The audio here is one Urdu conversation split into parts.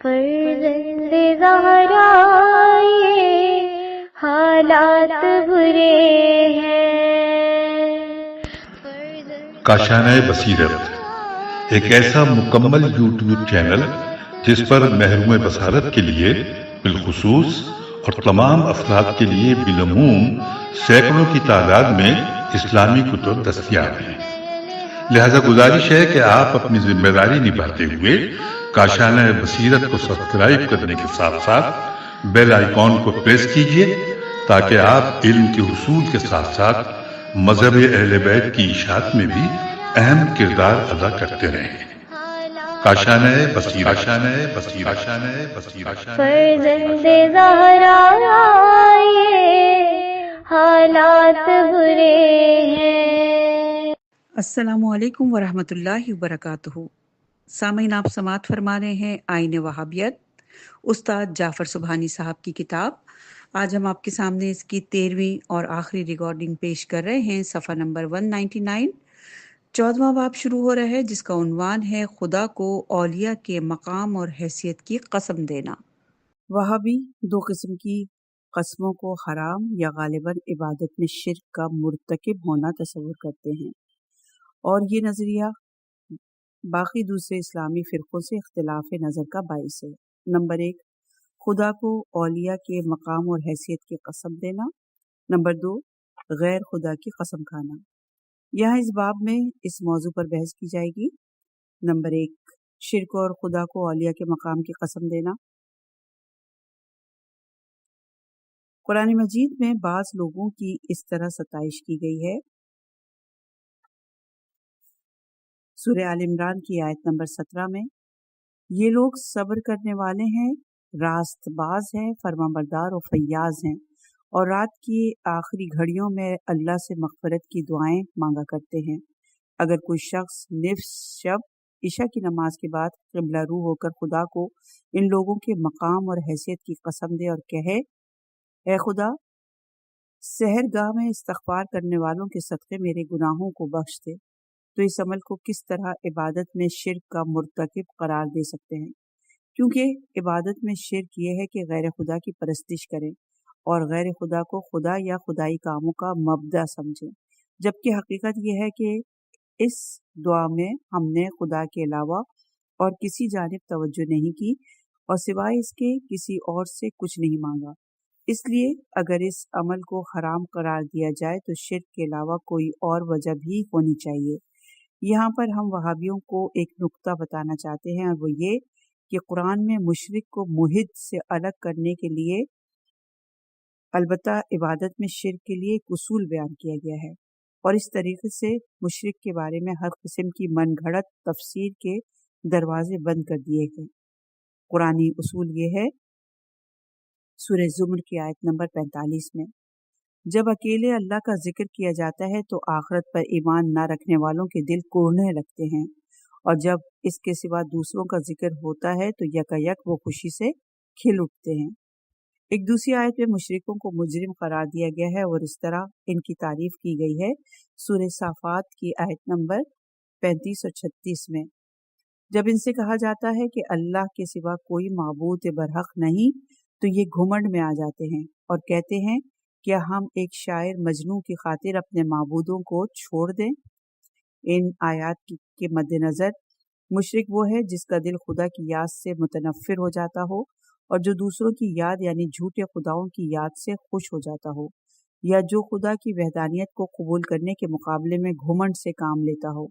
فرزند زہرا یہ حالات برے ہیں۔ کاشانۂ بصیرت ایک ایسا مکمل یوٹیوب چینل جس پر محروم بصارت کے لیے بالخصوص اور تمام افراد کے لیے بالعموم سینکڑوں کی تعداد میں اسلامی کتب دستیاب ہیں۔ لہذا گزارش ہے کہ آپ اپنی ذمہ داری نبھاتے ہوئے کاشانۂ بصیرت کو سبسکرائب کرنے کے ساتھ ساتھ بیل آئیکن کو پریس کیجیے تاکہ آپ علم کے حصول کے ساتھ ساتھ مذہب اہل بیت کی اشاعت میں بھی اہم کردار ادا کرتے رہیں۔ کاشانۂ بصیرت، کاشانۂ بصیرت، کاشانۂ بصیرت۔ فرزند زہرا یہ حالات برے ہیں۔ السلام علیکم ورحمۃ اللہ وبرکاتہ۔ سامعین، آپ سماعت فرما رہے ہیں آئین وہابیت، استاد جعفر سبحانی صاحب کی کتاب۔ آج ہم آپ کے سامنے اس کی 13ویں اور آخری ریکارڈنگ پیش کر رہے ہیں، صفحہ نمبر 199۔ 14واں باب شروع ہو رہا ہے جس کا عنوان ہے خدا کو اولیاء کے مقام اور حیثیت کی قسم دینا۔ وہابی دو قسم کی قسموں کو حرام یا غالباً عبادت میں شرک کا مرتکب ہونا تصور کرتے ہیں، اور یہ نظریہ باقی دوسرے اسلامی فرقوں سے اختلاف نظر کا باعث ہے۔ نمبر 1، خدا کو اولیاء کے مقام اور حیثیت کی قسم دینا۔ نمبر 2، غیر خدا کی قسم کھانا۔ یہاں اس باب میں اس موضوع پر بحث کی جائے گی۔ نمبر 1، شرک اور خدا کو اولیاء کے مقام کی قسم دینا۔ قرآن مجید میں بعض لوگوں کی اس طرح ستائش کی گئی ہے۔ سورہ آل عمران کی آیت نمبر 17 میں، یہ لوگ صبر کرنے والے ہیں، راست باز ہیں، فرمانبردار اور فیاض ہیں، اور رات کی آخری گھڑیوں میں اللہ سے مغفرت کی دعائیں مانگا کرتے ہیں۔ اگر کوئی شخص نصف شب عشاء کی نماز کے بعد قبلہ رو ہو کر خدا کو ان لوگوں کے مقام اور حیثیت کی قسم دے اور کہے، اے خدا، سحر گاہ میں استغفار کرنے والوں کے صدقے میرے گناہوں کو بخش دے، تو اس عمل کو کس طرح عبادت میں شرک کا مرتکب قرار دے سکتے ہیں؟ کیونکہ عبادت میں شرک یہ ہے کہ غیر خدا کی پرستش کریں اور غیر خدا کو خدا یا خدائی کاموں کا مبدأ سمجھیں، جبکہ حقیقت یہ ہے کہ اس دعا میں ہم نے خدا کے علاوہ اور کسی جانب توجہ نہیں کی اور سوائے اس کے کسی اور سے کچھ نہیں مانگا۔ اس لیے اگر اس عمل کو حرام قرار دیا جائے تو شرک کے علاوہ کوئی اور وجہ بھی ہونی چاہیے۔ یہاں پر ہم وہابیوں کو ایک نقطہ بتانا چاہتے ہیں، اور وہ یہ کہ قرآن میں مشرک کو موحد سے الگ کرنے کے لیے البتہ عبادت میں شرک کے لیے ایک اصول بیان کیا گیا ہے، اور اس طریقے سے مشرک کے بارے میں ہر قسم کی من گھڑت تفسیر کے دروازے بند کر دیے گئے۔ قرآنی اصول یہ ہے، سورہ زمر کی آیت نمبر 45 میں، جب اکیلے اللہ کا ذکر کیا جاتا ہے تو آخرت پر ایمان نہ رکھنے والوں کے دل کوڑنے لگتے ہیں، اور جب اس کے سوا دوسروں کا ذکر ہوتا ہے تو یکایک وہ خوشی سے کھل اٹھتے ہیں۔ ایک دوسری آیت میں مشرکوں کو مجرم قرار دیا گیا ہے اور اس طرح ان کی تعریف کی گئی ہے، سورہ صافات کی آیت نمبر 35 اور 36 میں، جب ان سے کہا جاتا ہے کہ اللہ کے سوا کوئی معبود برحق نہیں تو یہ گھمنڈ میں آ جاتے ہیں اور کہتے ہیں، کیا ہم ایک شاعر مجنوں کی خاطر اپنے معبودوں کو چھوڑ دیں؟ ان آیات کے مد نظر مشرک وہ ہے جس کا دل خدا کی یاد سے متنفر ہو جاتا ہو اور جو دوسروں کی یاد یعنی جھوٹے خداؤں کی یاد سے خوش ہو جاتا ہو، یا جو خدا کی وحدانیت کو قبول کرنے کے مقابلے میں گھمنڈ سے کام لیتا ہو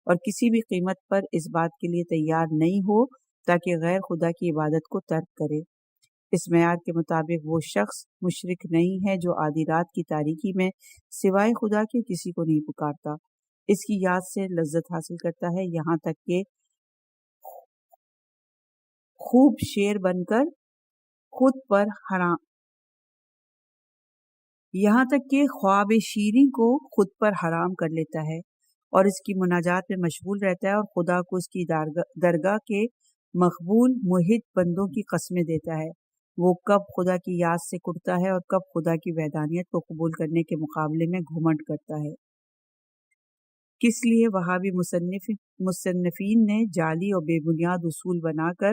اور کسی بھی قیمت پر اس بات کے لیے تیار نہیں ہو تاکہ غیر خدا کی عبادت کو ترک کرے۔ اس معیار کے مطابق وہ شخص مشرک نہیں ہے جو آدھی رات کی تاریکی میں سوائے خدا کے کسی کو نہیں پکارتا، اس کی یاد سے لذت حاصل کرتا ہے، یہاں تک کہ خوب شیر بن کر خود پر حرام یہاں تک کہ خواب شیریں کو خود پر حرام کر لیتا ہے اور اس کی مناجات میں مشغول رہتا ہے، اور خدا کو اس کی درگاہ کے مقبول محب بندوں کی قسمیں دیتا ہے۔ وہ کب خدا کی یاد سے کٹتا ہے اور کب خدا کی وحدانیت کو قبول کرنے کے مقابلے میں گھمنڈ کرتا ہے۔ کس لیے وہابی مصنفین نے جعلی اور بے بنیاد اصول بنا کر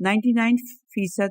99%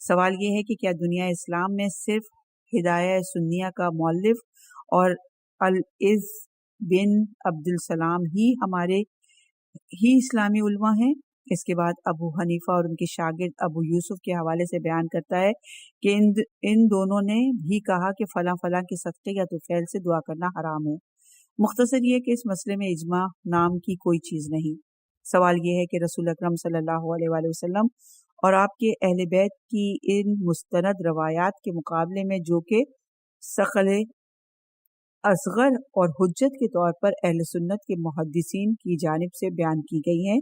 سوال یہ ہے کہ کیا دنیا اسلام میں صرف ہدایہ سنیہ کا مؤلف اور العز بن عبد السلام ہی ہمارے ہی اسلامی علماء ہیں؟ اس کے بعد ابو حنیفہ اور ان کے شاگرد ابو یوسف کے حوالے سے بیان کرتا ہے کہ ان دونوں نے بھی کہا کہ فلاں فلاں کے صدقے یا طفیل سے دعا کرنا حرام ہے۔ مختصر یہ کہ اس مسئلے میں اجماع نام کی کوئی چیز نہیں۔ سوال یہ ہے کہ رسول اکرم صلی اللہ علیہ وآلہ وسلم اور آپ کے اہل بیت کی ان مستند روایات کے مقابلے میں جو کہ ثقل اصغر اور حجت کے طور پر اہل سنت کے محدثین کی جانب سے بیان کی گئی ہیں،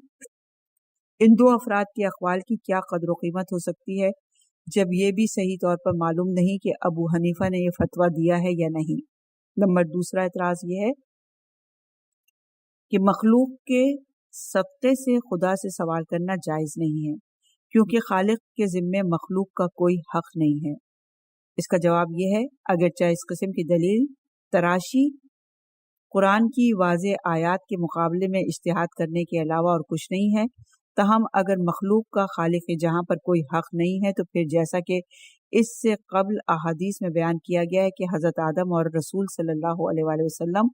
ان دو افراد کے اقوال کی کیا قدر و قیمت ہو سکتی ہے، جب یہ بھی صحیح طور پر معلوم نہیں کہ ابو حنیفہ نے یہ فتویٰ دیا ہے یا نہیں۔ نمبر دوسرا اعتراض یہ ہے کہ مخلوق کے صدقے سے خدا سے سوال کرنا جائز نہیں ہے، کیونکہ خالق کے ذمے مخلوق کا کوئی حق نہیں ہے۔ اس کا جواب یہ ہے، اگرچہ اس قسم کی دلیل تراشی قرآن کی واضح آیات کے مقابلے میں اجتہاد کرنے کے علاوہ اور کچھ نہیں ہے، تاہم اگر مخلوق کا خالق جہاں پر کوئی حق نہیں ہے تو پھر جیسا کہ اس سے قبل احادیث میں بیان کیا گیا ہے کہ حضرت آدم اور رسول صلی اللہ علیہ وآلہ وسلم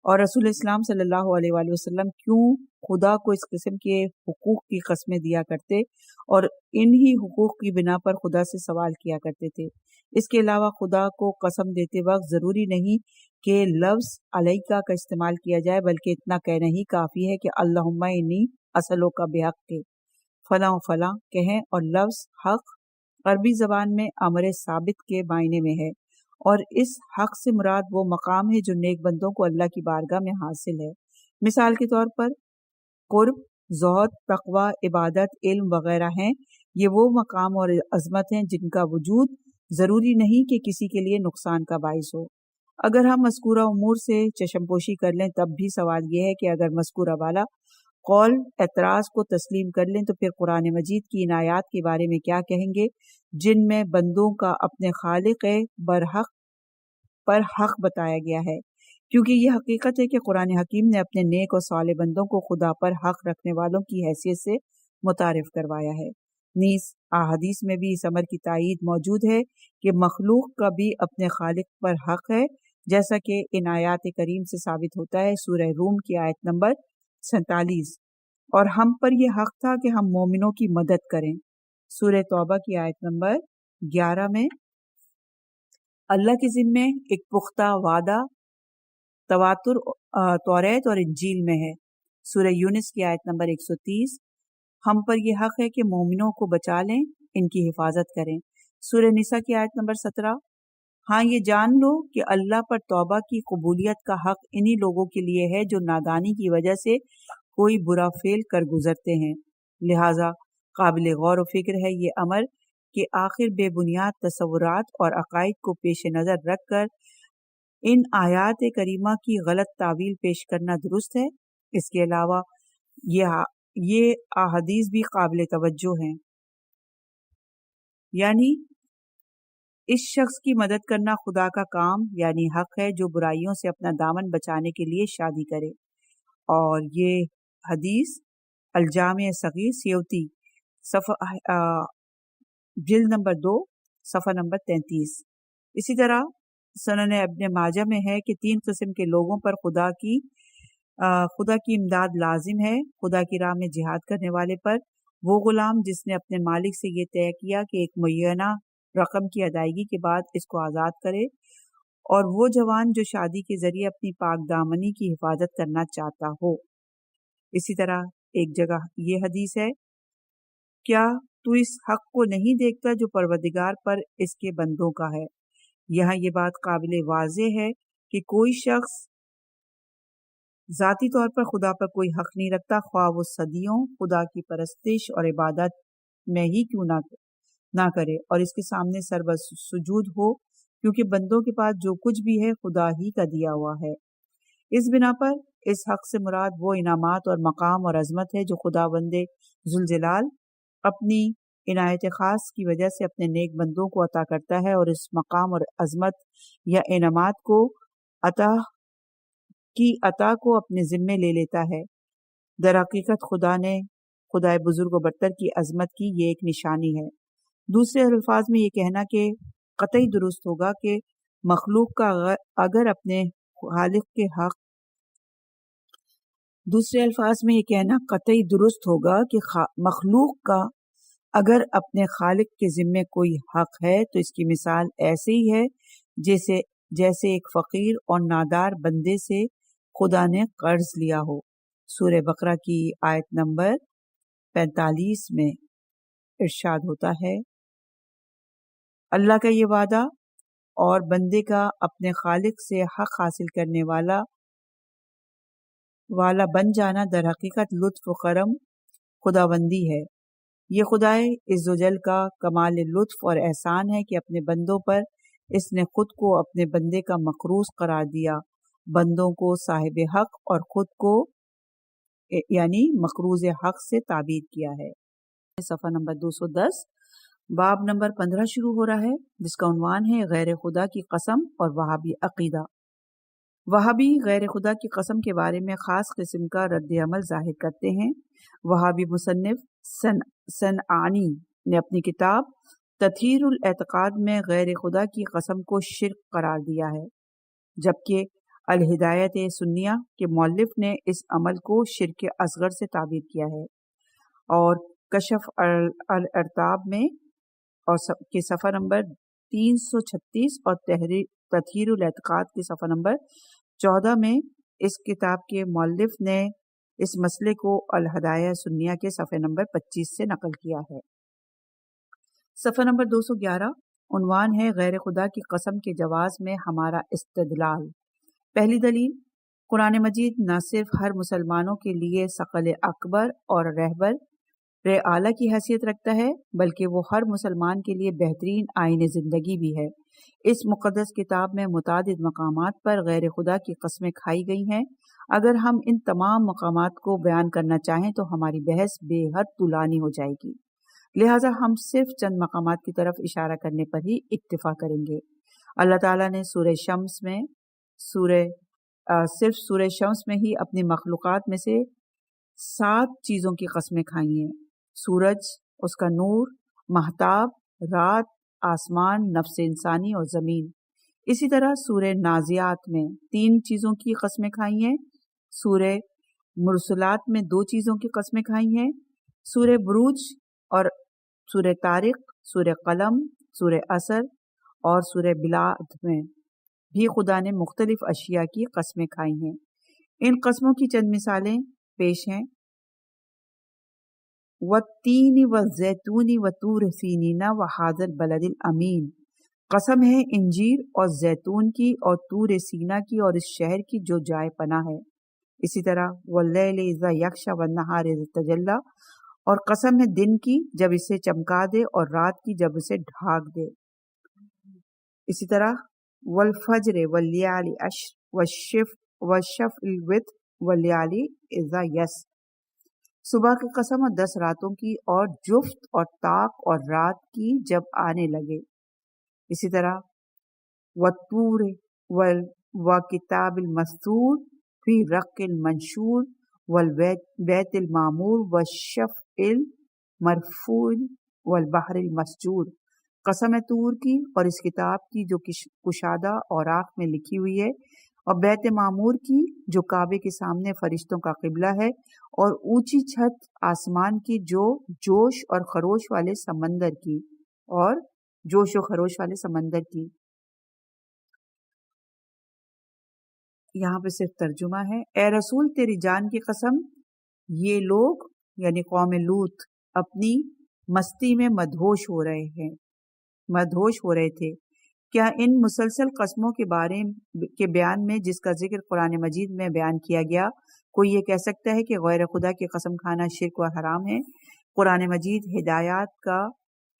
اور رسول اسلام صلی اللہ علیہ وآلہ وسلم کیوں خدا کو اس قسم کے حقوق کی قسمیں دیا کرتے اور انہی حقوق کی بنا پر خدا سے سوال کیا کرتے تھے۔ اس کے علاوہ خدا کو قسم دیتے وقت ضروری نہیں کہ لفظ علیکہ کا استعمال کیا جائے، بلکہ اتنا کہنا ہی کافی ہے کہ اللہم انی اسألوک کا بحق کے فلاں فلاں کہیں، اور لفظ حق عربی زبان میں امر ثابت کے معنی میں ہے، اور اس حق سے مراد وہ مقام ہے جو نیک بندوں کو اللہ کی بارگاہ میں حاصل ہے۔ مثال کے طور پر قرب، زہد، تقوی، عبادت، علم وغیرہ ہیں۔ یہ وہ مقام اور عظمت ہیں جن کا وجود ضروری نہیں کہ کسی کے لیے نقصان کا باعث ہو۔ اگر ہم مذکورہ امور سے چشم پوشی کر لیں تب بھی سوال یہ ہے کہ اگر مذکورہ والا قول اعتراض کو تسلیم کر لیں تو پھر قرآن مجید کی ان آیات کے بارے میں کیا کہیں گے جن میں بندوں کا اپنے خالق برحق پر حق بتایا گیا ہے، کیونکہ یہ حقیقت ہے کہ قرآن حکیم نے اپنے نیک اور صالح بندوں کو خدا پر حق رکھنے والوں کی حیثیت سے متعارف کروایا ہے۔ نیز احادیث میں بھی اس امر کی تائید موجود ہے کہ مخلوق کا بھی اپنے خالق پر حق ہے، جیسا کہ ان آیات کریم سے ثابت ہوتا ہے۔ سورہ روم کی آیت نمبر 47، اور ہم پر یہ حق تھا کہ ہم مومنوں کی مدد کریں۔ سورہ توبہ کی آیت نمبر 11 میں اللہ کے ذمے ایک پختہ وعدہ تواتر توریت اور انجیل میں ہے۔ سورہ یونس کی آیت نمبر 130، ہم پر یہ حق ہے کہ مومنوں کو بچا لیں، ان کی حفاظت کریں۔ سورہ نساء کی آیت نمبر 17، ہاں یہ جان لو کہ اللہ پر توبہ کی قبولیت کا حق انہی لوگوں کے لیے ہے جو نادانی کی وجہ سے کوئی برا فعل کر گزرتے ہیں، لہٰذا قابل غور و فکر ہے یہ امر کہ آخر بے بنیاد تصورات اور عقائد کو پیش نظر رکھ کر ان آیات کریمہ کی غلط تعویل پیش کرنا درست ہے۔ اس کے علاوہ یہ احادیث بھی قابل توجہ ہیں، یعنی اس شخص کی مدد کرنا خدا کا کام یعنی حق ہے جو برائیوں سے اپنا دامن بچانے کے لیے شادی کرے۔ اور یہ حدیث الجامع صغیر سیوطی جلد نمبر 2 صفحہ نمبر 33۔ اسی طرح سنن ابن ماجہ میں ہے کہ 3 قسم کے لوگوں پر خدا کی امداد لازم ہے۔ خدا کی راہ میں جہاد کرنے والے پر وہ غلام جس نے اپنے مالک سے یہ طے کیا کہ ایک معینہ رقم کی ادائیگی کے بعد اس کو آزاد کرے، اور وہ جوان جو شادی کے ذریعے اپنی پاک دامنی کی حفاظت کرنا چاہتا ہو۔ اسی طرح ایک جگہ یہ حدیث ہے، کیا تو اس حق کو نہیں دیکھتا جو پروردگار پر اس کے بندوں کا ہے؟ یہاں یہ بات قابل واضح ہے کہ کوئی شخص ذاتی طور پر خدا پر کوئی حق نہیں رکھتا، خواہ وہ صدیوں خدا کی پرستش اور عبادت میں ہی کیوں نہ کرے اور اس کے سامنے سر سجود ہو، کیونکہ بندوں کے پاس جو کچھ بھی ہے خدا ہی کا دیا ہوا ہے۔ اس بنا پر اس حق سے مراد وہ انعامات اور مقام اور عظمت ہے جو خدا بند ذوالجلال اپنی عنایت خاص کی وجہ سے اپنے نیک بندوں کو عطا کرتا ہے، اور اس مقام اور عظمت یا انعامات کو عطا کو اپنے ذمے لے لیتا ہے۔ در حقیقت خدائے بزرگ و برتر کی عظمت کی یہ ایک نشانی ہے۔ دوسرے الفاظ میں یہ کہنا کہ قطعی درست ہوگا کہ مخلوق کا اگر اپنے خالق کے حق دوسرے الفاظ میں یہ کہنا قطعی درست ہوگا کہ مخلوق کا اگر اپنے خالق کے ذمے کوئی حق ہے تو اس کی مثال ایسے ہی ہے جیسے ایک فقیر اور نادار بندے سے خدا نے قرض لیا ہو۔ سورہ بقرہ کی آیت نمبر 45 میں ارشاد ہوتا ہے، اللہ کا یہ وعدہ اور بندے کا اپنے خالق سے حق حاصل کرنے والا بن جانا در حقیقت لطف و کرم خداوندی ہے۔ یہ خدائے عزوجل کا کمال لطف اور احسان ہے کہ اپنے بندوں پر اس نے خود کو اپنے بندے کا مقروض قرار دیا، بندوں کو صاحب حق اور خود کو یعنی مقروض حق سے تعبیر کیا ہے۔ صفحہ نمبر 210 باب نمبر 15 شروع ہو رہا ہے، جس کا عنوان ہے غیر خدا کی قسم اور وہابی عقیدہ۔ وہابی غیر خدا کی قسم کے بارے میں خاص قسم کا رد عمل ظاہر کرتے ہیں۔ وہابی مصنف صنعانی نے اپنی کتاب تطہیر الاعتقاد میں غیر خدا کی قسم کو شرک قرار دیا ہے، جبکہ الہدایت سنیہ کے مؤلف نے اس عمل کو شرک اصغر سے تعبیر کیا ہے، اور کشف الارتاب میں کے صفحہ نمبر 336 اور تطہیر الاعتقاد کے صفحہ نمبر 14 میں اس کتاب کے مؤلف نے اس مسئلے کو الہدایہ سنیہ کے صفحہ نمبر 25 سے نقل کیا ہے۔ صفحہ نمبر 211 عنوان ہے غیر خدا کی قسم کے جواز میں ہمارا استدلال۔ پہلی دلیل، قرآن مجید نہ صرف ہر مسلمانوں کے لیے ثقل اکبر اور رہبر اعلیٰ کی حیثیت رکھتا ہے، بلکہ وہ ہر مسلمان کے لیے بہترین آئین زندگی بھی ہے۔ اس مقدس کتاب میں متعدد مقامات پر غیر خدا کی قسمیں کھائی گئی ہیں۔ اگر ہم ان تمام مقامات کو بیان کرنا چاہیں تو ہماری بحث بے حد طولانی ہو جائے گی، لہٰذا ہم صرف چند مقامات کی طرف اشارہ کرنے پر ہی اکتفا کریں گے۔ اللہ تعالیٰ نے سورہ شمس میں ہی اپنی مخلوقات میں سے 7 چیزوں کی قسمیں کھائی ہیں: سورج، اس کا نور، مہتاب، رات، آسمان، نفس انسانی اور زمین۔ اسی طرح سورہ نازعات میں 3 چیزوں کی قسمیں کھائی ہیں، سورہ مرسلات میں 2 چیزوں کی قسمیں کھائی ہیں، سورہ بروج اور سورہ طارق، سورہ قلم، سورہ عصر اور سورہ بلاد میں بھی خدا نے مختلف اشیاء کی قسمیں کھائی ہیں۔ ان قسموں کی چند مثالیں پیش ہیں: والتین والزیتون وطور سینین وہذا البلد الامین، قسم ہے انجیر اور زیتون کی اور طور سینا کی اور اس شہر کی جو جائے پناہ ہے۔ اسی طرح واللیل اذا یغشی والنہار اذا تجلی، اور قسم ہے دن کی جب اسے چمکا دے اور رات کی جب اسے ڈھانک دے۔ اسی طرح والفجر واللیال عشر والشفع الوتر واللیال اذا یسر، صبح کی قسم اور 10 راتوں کی اور جفت اور طاق اور رات کی جب آنے لگے۔ اسی طرح والطور وکتاب المسطور فی رق المنشور والبیت المعمور والشفع المرفوع والبحر المسجور، قسم ہے طور کی اور اس کتاب کی جو کشادہ اوراق میں لکھی ہوئی ہے، اور بیت معمور کی جو کعبے کے سامنے فرشتوں کا قبلہ ہے، اور اونچی چھت آسمان کی جو جوش اور خروش والے سمندر کی یہاں پہ صرف ترجمہ ہے۔ اے رسول تیری جان کی قسم، یہ لوگ یعنی قوم لوط اپنی مستی میں مدہوش ہو رہے تھے۔ کیا ان مسلسل قسموں کے بیان میں جس کا ذکر قرآن مجید میں بیان کیا گیا، کوئی یہ کہہ سکتا ہے کہ غیر خدا کی قسم کھانا شرک و حرام ہے؟ قرآن مجید ہدایات کا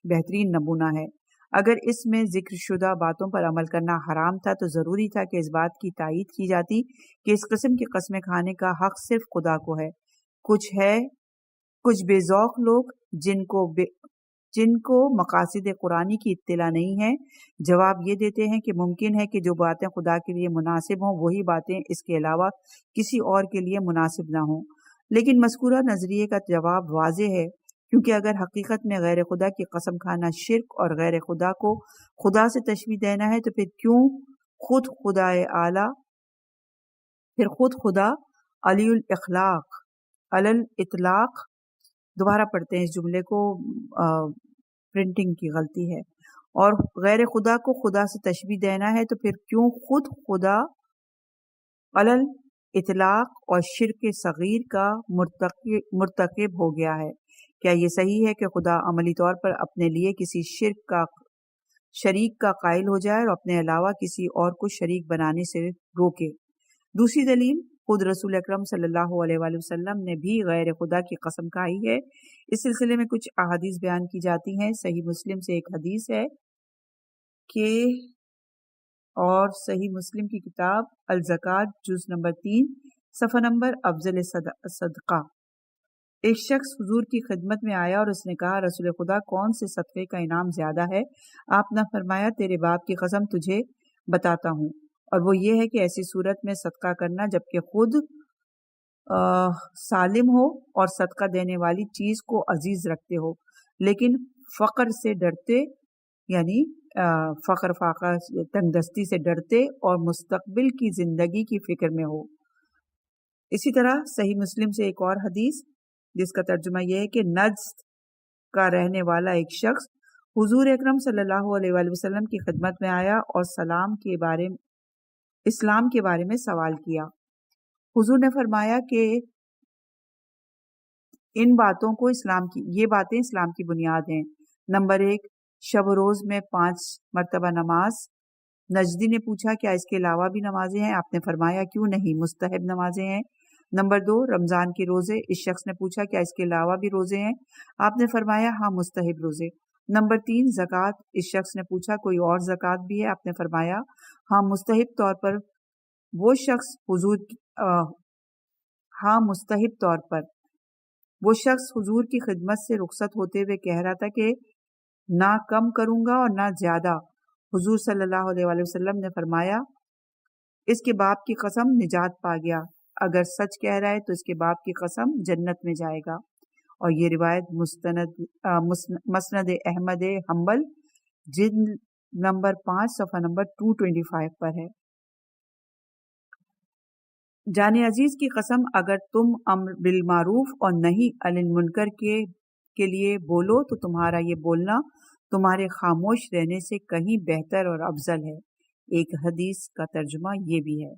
بہترین نمونہ ہے۔ اگر اس میں ذکر شدہ باتوں پر عمل کرنا حرام تھا تو ضروری تھا کہ اس بات کی تائید کی جاتی کہ اس قسم کی قسمیں کھانے کا حق صرف خدا کو ہے۔ کچھ بے ذوق لوگ جن کو مقاصد قرآنی کی اطلاع نہیں ہے، جواب یہ دیتے ہیں کہ ممکن ہے کہ جو باتیں خدا کے لیے مناسب ہوں وہی باتیں اس کے علاوہ کسی اور کے لیے مناسب نہ ہوں، لیکن مذکورہ نظریے کا جواب واضح ہے کیونکہ اگر حقیقت میں غیر خدا کی قسم کھانا شرک اور غیر خدا کو خدا سے تشبیہ دینا ہے، تو پھر کیوں خود خدا اعلیٰ، پھر خود خدا علی الاخلاق علی الاطلاق، دوبارہ پڑھتے ہیں اس جملے کو، پرنٹنگ کی غلطی ہے، اور غیر خدا کو خدا سے تشبیہ دینا ہے، تو پھر کیوں خود خدا علی الاطلاق اور شرک صغیر کا مرتکب ہو گیا ہے؟ کیا یہ صحیح ہے کہ خدا عملی طور پر اپنے لیے کسی شریک کا قائل ہو جائے اور اپنے علاوہ کسی اور کو شریک بنانے سے روکے؟ دوسری دلیل، خود رسول اکرم صلی اللہ علیہ وآلہ وسلم نے بھی غیر خدا کی قسم کھائی ہے۔ اس سلسلے میں کچھ احادیث بیان کی جاتی ہیں۔ صحیح مسلم سے ایک حدیث ہے کہ، اور صحیح مسلم کی کتاب الزکوٰۃ جز نمبر 3 صفحہ نمبر افضل صدقہ، ایک شخص حضور کی خدمت میں آیا اور اس نے کہا، رسول خدا، کون سے صدقے کا انعام زیادہ ہے؟ آپ نے فرمایا، تیرے باپ کی قسم تجھے بتاتا ہوں، اور وہ یہ ہے کہ ایسی صورت میں صدقہ کرنا جبکہ خود سالم ہو اور صدقہ دینے والی چیز کو عزیز رکھتے ہو، لیکن فقر سے ڈرتے، یعنی فقر فاقہ تنگ دستی سے ڈرتے اور مستقبل کی زندگی کی فکر میں ہو۔ اسی طرح صحیح مسلم سے ایک اور حدیث جس کا ترجمہ یہ ہے کہ نجد کا رہنے والا ایک شخص حضور اکرم صلی اللہ علیہ وآلہ وسلم کی خدمت میں آیا اور اسلام کے بارے میں سوال کیا۔ حضور نے فرمایا کہ یہ باتیں اسلام کی بنیاد ہیں۔ نمبر 1، شب و روز میں 5 مرتبہ نماز۔ نجدی نے پوچھا، کیا اس کے علاوہ بھی نمازیں ہیں؟ آپ نے فرمایا، کیوں نہیں، مستحب نمازیں ہیں۔ نمبر 2، رمضان کے روزے۔ اس شخص نے پوچھا، کیا اس کے علاوہ بھی روزے ہیں؟ آپ نے فرمایا، ہاں، مستحب روزے۔ نمبر 3، زکوٰۃ۔ اس شخص نے پوچھا، کوئی اور زکوٰۃ بھی ہے؟ آپ نے فرمایا، ہاں، مستحب طور پر۔ وہ شخص حضور کی خدمت سے رخصت ہوتے ہوئے کہہ رہا تھا کہ نہ کم کروں گا اور نہ زیادہ۔ حضور صلی اللہ علیہ وآلہ وسلم نے فرمایا، اس کے باپ کی قسم نجات پا گیا، اگر سچ کہہ رہا ہے تو اس کے باپ کی قسم جنت میں جائے گا۔ اور یہ روایت مسند احمد حنبل جلد نمبر 5 صفحہ نمبر 225 پر ہے۔ جان عزیز کی قسم، اگر تم امر بالمعروف اور نہی عن المنکر کے لیے بولو تو تمہارا یہ بولنا تمہارے خاموش رہنے سے کہیں بہتر اور افضل ہے۔ ایک حدیث کا ترجمہ یہ بھی ہے۔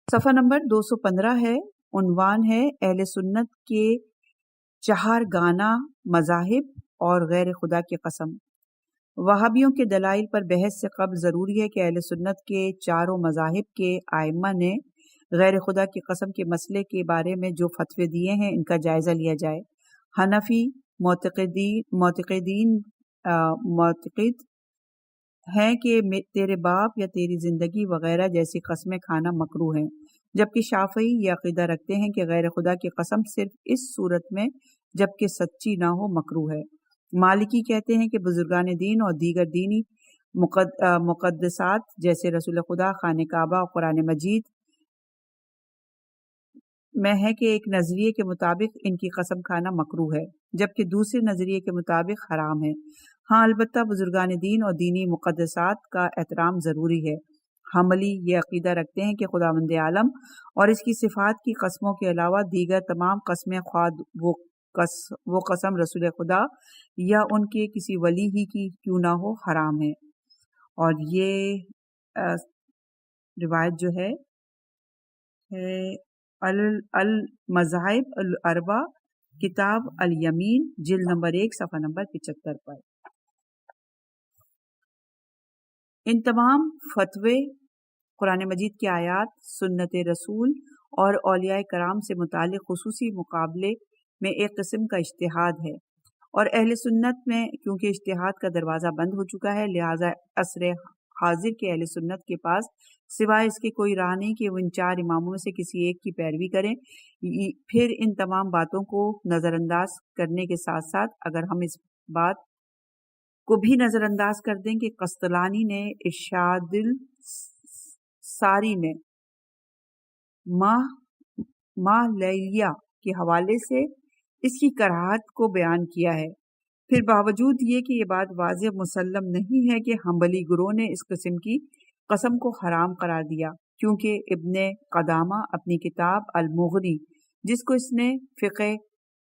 صفحہ نمبر 215 ہے، عنوان ہے اہل سنت کے 4 گانا مذاہب اور غیر خدا کی قسم۔ وہابیوں کے دلائل پر بحث سے قبل ضروری ہے کہ اہل سنت کے 4 مذاہب کے ائمہ نے غیر خدا کی قسم کے مسئلے کے بارے میں جو فتوے دیے ہیں ان کا جائزہ لیا جائے۔ حنفی معتقد ہیں کہ تیرے باپ یا تیری زندگی وغیرہ جیسی قسمیں کھانا مکروہ ہیں، جبکہ شافعی یہ عقیدہ رکھتے ہیں کہ غیر خدا کی قسم صرف اس صورت میں جبکہ سچی نہ ہو مکروہ ہے۔ مالکی کہتے ہیں کہ بزرگان دین اور دیگر دینی مقدسات جیسے رسول خدا، خانہ کعبہ اور قرآن مجید میں ہے کہ ایک نظریے کے مطابق ان کی قسم کھانا مکروہ ہے، جبکہ دوسرے نظریے کے مطابق حرام ہے۔ ہاں، البتہ بزرگان دین اور دینی مقدسات کا احترام ضروری ہے۔ حنبلی یہ عقیدہ رکھتے ہیں کہ خداوند عالم اور اس کی صفات کی قسموں کے علاوہ دیگر تمام قسمیں، خواہ وہ قسم رسول خدا یا ان کے کسی ولی ہی کی کیوں نہ ہو، حرام ہے۔ اور یہ روایت جو ہے المذاہب الاربع کتاب الیمین جلد نمبر 1 صفحہ نمبر 75 پر۔ ان تمام فتوے قرآن مجید کی آیات، سنت رسول اور اولیاء کرام سے متعلق خصوصی مقابلے میں ایک قسم کا اجتہاد ہے، اور اہل سنت میں کیونکہ اجتہاد کا دروازہ بند ہو چکا ہے، لہٰذا عصر حاضر کے اہل سنت کے پاس سوائے اس کے کوئی راہ نہیں کہ وہ ان 4 اماموں میں سے کسی ایک کی پیروی کریں۔ پھر ان تمام باتوں کو نظر انداز کرنے کے ساتھ ساتھ اگر ہم اس بات کو بھی نظر انداز کر دیں کہ قسطلانی نے ارشاد الساری میں ماہ لیلیہ کے حوالے سے اس کی کراہت کو بیان کیا ہے۔ پھر باوجود یہ کہ یہ بات واضح مسلم نہیں ہے کہ حنبلی گروہ نے اس قسم کی قسم کو حرام قرار دیا، کیونکہ ابن قدامہ اپنی کتاب المغنی، جس کو اس نے فقہ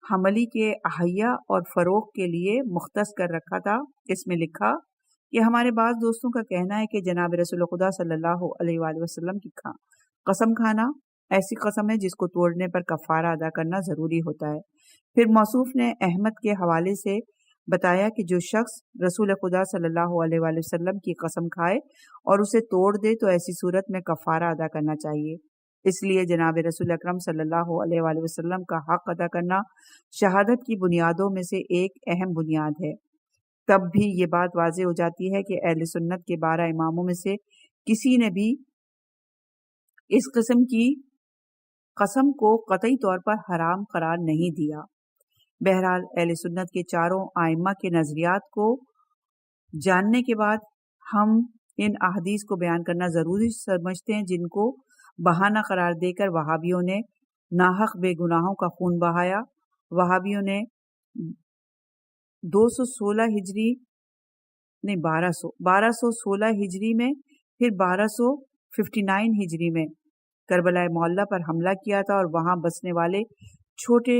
حنبلی کے احیا اور فروغ کے لیے مختص کر رکھا تھا، اس میں لکھا کہ ہمارے بعض دوستوں کا کہنا ہے کہ جناب رسول خدا صلی اللہ علیہ وآلہ وسلم کی قسم کھانا ایسی قسم ہے جس کو توڑنے پر کفارہ ادا کرنا ضروری ہوتا ہے۔ پھر موصوف نے احمد کے حوالے سے بتایا کہ جو شخص رسول خدا صلی اللہ علیہ وآلہ وسلم کی قسم کھائے اور اسے توڑ دے تو ایسی صورت میں کفارہ ادا کرنا چاہیے۔ اس لیے جناب رسول اکرم صلی اللہ علیہ وآلہ وسلم کا حق ادا کرنا شہادت کی بنیادوں میں سے ایک اہم بنیاد ہے۔ تب بھی یہ بات واضح ہو جاتی ہے کہ اہل سنت کے 12 اماموں میں سے کسی نے بھی اس قسم کی قسم کو قطعی طور پر حرام قرار نہیں دیا۔ بہرحال اہل سنت کے چاروں ائمہ کے نظریات کو جاننے کے بعد ہم ان احادیث کو بیان کرنا ضروری سمجھتے ہیں جن کو بہانہ قرار دے کر وہابیوں نے ناحق بے گناہوں کا خون بہایا۔ وہابیوں نے 1216 ہجری میں پھر 1259 ہجری میں کربلا معلی پر حملہ کیا تھا اور وہاں بسنے والے چھوٹے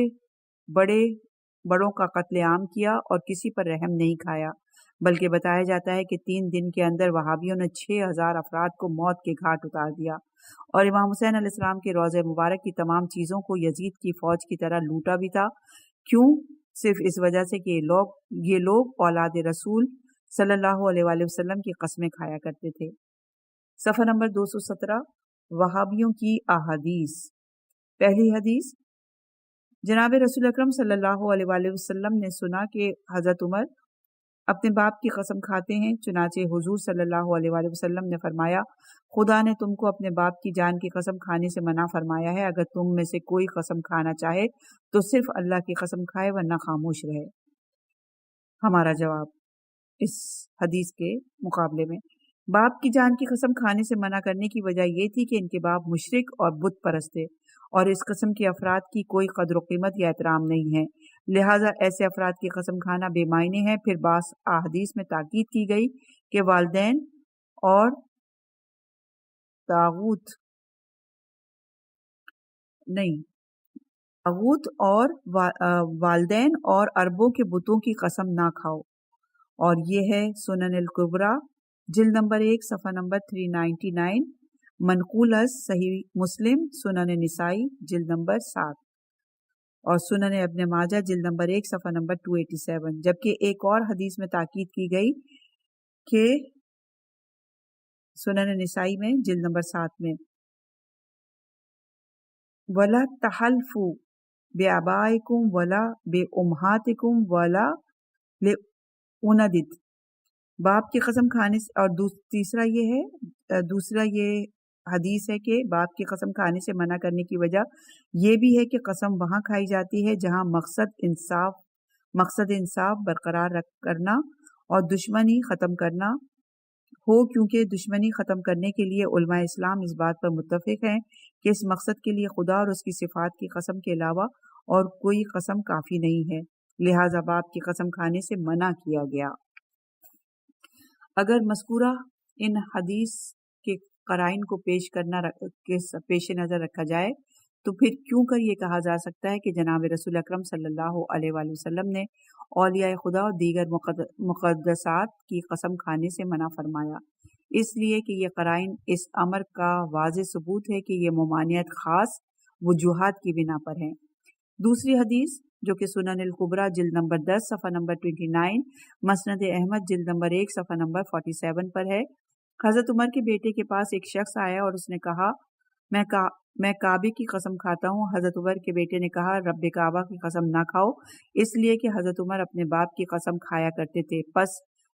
بڑوں کا قتل عام کیا اور کسی پر رحم نہیں کھایا، بلکہ بتایا جاتا ہے کہ 3 دن کے اندر وہابیوں نے 6000 افراد کو موت کے گھاٹ اتار دیا اور امام حسین علیہ السلام کے روضہ مبارک کی تمام چیزوں کو یزید کی فوج کی طرح لوٹا بھی تھا۔ کیوں؟ صرف اس وجہ سے کہ یہ لوگ اولاد رسول صلی اللہ علیہ وآلہ وسلم کی قسمیں کھایا کرتے تھے۔ صفحہ نمبر 217 وہابیوں کی احادیث۔ پہلی حدیث، جناب رسول اکرم صلی اللہ علیہ وآلہ وسلم نے سنا کہ حضرت عمر اپنے باپ کی قسم کھاتے ہیں، چنانچہ حضور صلی اللہ علیہ وآلہ وسلم نے فرمایا، خدا نے تم کو اپنے باپ کی جان کی قسم کھانے سے منع فرمایا ہے، اگر تم میں سے کوئی قسم کھانا چاہے تو صرف اللہ کی قسم کھائے ورنہ خاموش رہے۔ ہمارا جواب اس حدیث کے مقابلے میں، باپ کی جان کی قسم کھانے سے منع کرنے کی وجہ یہ تھی کہ ان کے باپ مشرک اور بت پرست تھے اور اس قسم کے افراد کی کوئی قدر و قیمت یا احترام نہیں ہے، لہٰذا ایسے افراد کی قسم کھانا بے معنی ہے۔ پھر بعض احادیث میں تاکید کی گئی کہ والدین اور اربوں کے بتوں کی قسم نہ کھاؤ، اور یہ ہے سنن الکبریٰ جلد نمبر 1 صفحہ نمبر 399، منقول از صحیح مسلم، سنن نسائی جلد نمبر 7 اور سنن ابن ماجہ جلد نمبر 1 صفحہ نمبر 287۔ جبکہ ایک اور حدیث میں تاکید کی گئی کہ سنن نسائی میں جلد نمبر 7 میں وَلَا تَحَلْفُوا بِآبَائِكُمْ وَلَا بِأُمَّهَاتِكُمْ وَلَا لِأُنَدِدْ، باپ کی قسم کھانے سے، اور دوسرا یہ حدیث ہے کہ باپ کی قسم کھانے سے منع کرنے کی وجہ یہ بھی ہے کہ قسم وہاں کھائی جاتی ہے جہاں مقصد انصاف برقرار کرنا اور دشمنی ختم کرنا ہو، کیونکہ دشمنی ختم کرنے کے لیے علماء اسلام اس بات پر متفق ہیں کہ اس مقصد کے لیے خدا اور اس کی صفات کی قسم کے علاوہ اور کوئی قسم کافی نہیں ہے، لہٰذا باپ کی قسم کھانے سے منع کیا گیا۔ اگر مذکورہ ان حدیث کے قرائن کو پیش نظر رکھا جائے تو پھر کیوں کر یہ کہا جا سکتا ہے کہ جناب رسول اکرم صلی اللہ علیہ وآلہ وسلم نے اولیاء خدا اور دیگر مقدسات کی قسم کھانے سے منع فرمایا؟ اس لیے کہ یہ قرائن اس امر کا واضح ثبوت ہے کہ یہ ممانعت خاص وجوہات کی بنا پر ہے۔ دوسری حدیث جو کہ سنن الکبریٰ جلد نمبر 10 صفحہ نمبر 29، مسند احمد جلد نمبر 1 صفحہ نمبر 47 پر ہے، حضرت عمر کے بیٹے کے پاس ایک شخص آیا اور اس نے کہا، میں کعبے کی قسم کھاتا ہوں۔ حضرت عمر کے بیٹے نے کہا، رب کعبہ کی قسم نہ کھاؤ، اس لیے کہ حضرت عمر اپنے باپ کی قسم کھایا کرتے تھے۔ پس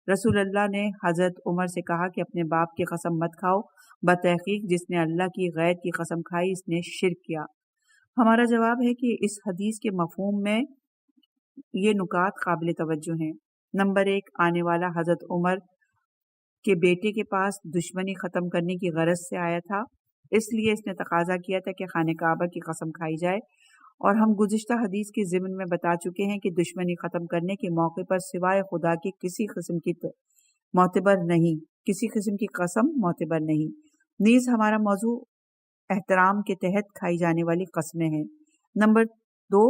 رسول اللہ نے حضرت عمر سے کہا کہ اپنے باپ کی قسم مت کھاؤ، بتحقیق جس نے اللہ کی غیر کی قسم کھائی اس نے شرک کیا۔ ہمارا جواب ہے کہ اس حدیث کے مفہوم میں یہ نکات قابل توجہ ہیں۔ نمبر 1، آنے والا حضرت عمر کے بیٹے کے پاس دشمنی ختم کرنے کی غرض سے آیا تھا، اس لیے اس نے تقاضا کیا تھا کہ خانہ کعبہ کی قسم کھائی جائے اور ہم گزشتہ حدیث کے ضمن میں بتا چکے ہیں کہ دشمنی ختم کرنے کے موقع پر سوائے خدا کی کسی قسم کی معتبر نہیں، کسی قسم کی قسم معتبر نہیں۔ نیز ہمارا موضوع احترام کے تحت کھائی جانے والی قسمیں ہیں۔ نمبر 2،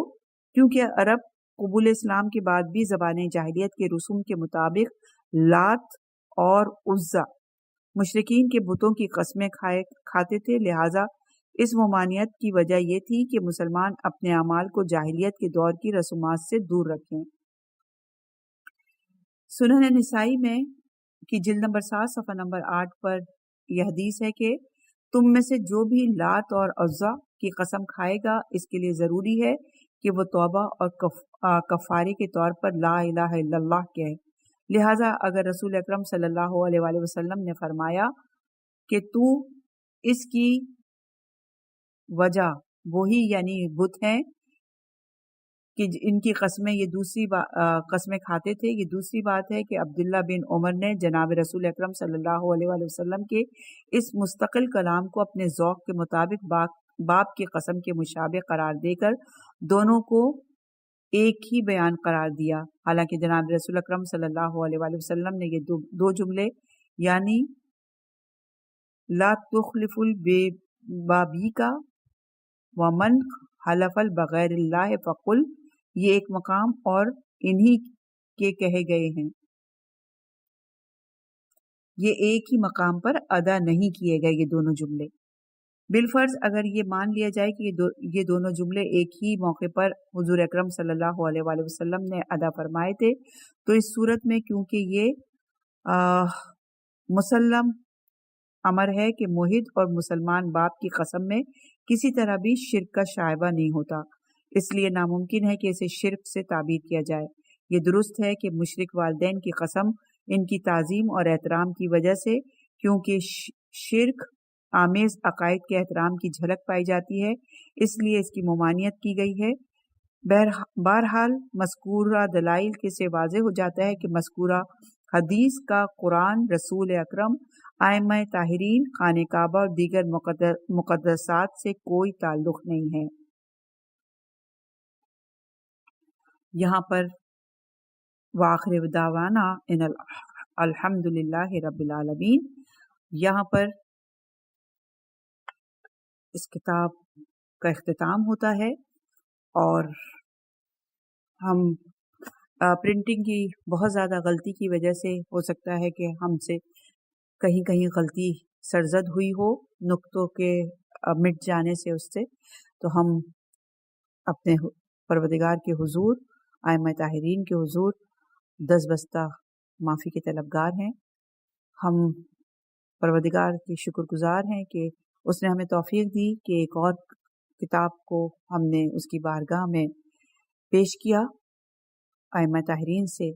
کیونکہ عرب قبول اسلام کے بعد بھی زبان جاہلیت کے رسوم کے مطابق لات اور عزا مشرکین کے بتوں کی قسمیں کھاتے تھے، لہٰذا اس ممانعت کی وجہ یہ تھی کہ مسلمان اپنے اعمال کو جاہلیت کے دور کی رسومات سے دور رکھیں۔ سنن نسائی میں کی جلد نمبر 7 صفحہ نمبر 8 پر یہ حدیث ہے کہ تم میں سے جو بھی لات اور عزا کی قسم کھائے گا اس کے لیے ضروری ہے کہ وہ توبہ اور کفارے کے طور پر لا الہ الا اللہ کہے۔ لہٰذا اگر رسول اکرم صلی اللہ علیہ وآلہ وسلم نے فرمایا کہ تو اس کی وجہ وہی یعنی بت ہیں کہ ان کی قسمیں یہ دوسری قسمیں کھاتے تھے، یہ دوسری بات ہے کہ عبداللہ بن عمر نے جناب رسول اکرم صلی اللہ علیہ وآلہ وسلم کے اس مستقل کلام کو اپنے ذوق کے مطابق باپ کی قسم کے مشابہ قرار دے کر دونوں کو ایک ہی بیان قرار دیا، حالانکہ جناب رسول اکرم صلی اللہ علیہ وآلہ وسلم نے یہ دو جملے یعنی لا تخلف البابیکا ومن حلف بغیر اللہ فقل، یہ ایک مقام اور انہی کے کہے گئے ہیں، یہ ایک ہی مقام پر ادا نہیں کیے گئے یہ دونوں جملے۔ بالفرض اگر یہ مان لیا جائے کہ یہ دونوں جملے ایک ہی موقع پر حضور اکرم صلی اللہ علیہ وآلہ وسلم نے ادا فرمائے تھے تو اس صورت میں کیونکہ یہ مسلم امر ہے کہ موحد اور مسلمان باپ کی قسم میں کسی طرح بھی شرک کا شائبہ نہیں ہوتا، اس لیے ناممکن ہے کہ اسے شرک سے تعبیر کیا جائے۔ یہ درست ہے کہ مشرک والدین کی قسم ان کی تعظیم اور احترام کی وجہ سے، کیونکہ شرک آمیز عقائد کے احترام کی جھلک پائی جاتی ہے، اس لیے اس کی ممانعت کی گئی ہے۔ بہرحال مذکورہ دلائل سے واضح ہو جاتا ہے کہ مذکورہ حدیث کا قرآن، رسول اکرم، ائمہ طاہرین، خانہ کعبہ اور دیگر مقدسات سے کوئی تعلق نہیں ہے۔ یہاں پر وآخر دعوانا ان الحمدللہ رب العالمین، یہاں پر اس کتاب کا اختتام ہوتا ہے، اور ہم پرنٹنگ کی بہت زیادہ غلطی کی وجہ سے ہو سکتا ہے کہ ہم سے کہیں کہیں غلطی سرزد ہوئی ہو، نقطوں کے مٹ جانے سے اس سے، تو ہم اپنے پروردگار کے حضور، ائمہ طاہرین کے حضور دستبستہ معافی کے طلبگار ہیں۔ ہم پروردگار کے شکر گزار ہیں کہ اس نے ہمیں توفیق دی کہ ایک اور کتاب کو ہم نے اس کی بارگاہ میں پیش کیا۔ ائمہ طاہرین سے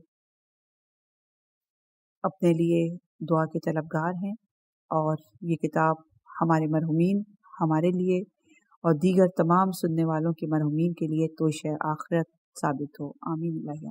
اپنے لیے دعا کے طلبگار ہیں، اور یہ کتاب ہمارے مرحومین، ہمارے لیے اور دیگر تمام سننے والوں کے مرحومین کے لیے توشہ آخرت ثابت ہو، آمین اللہ۔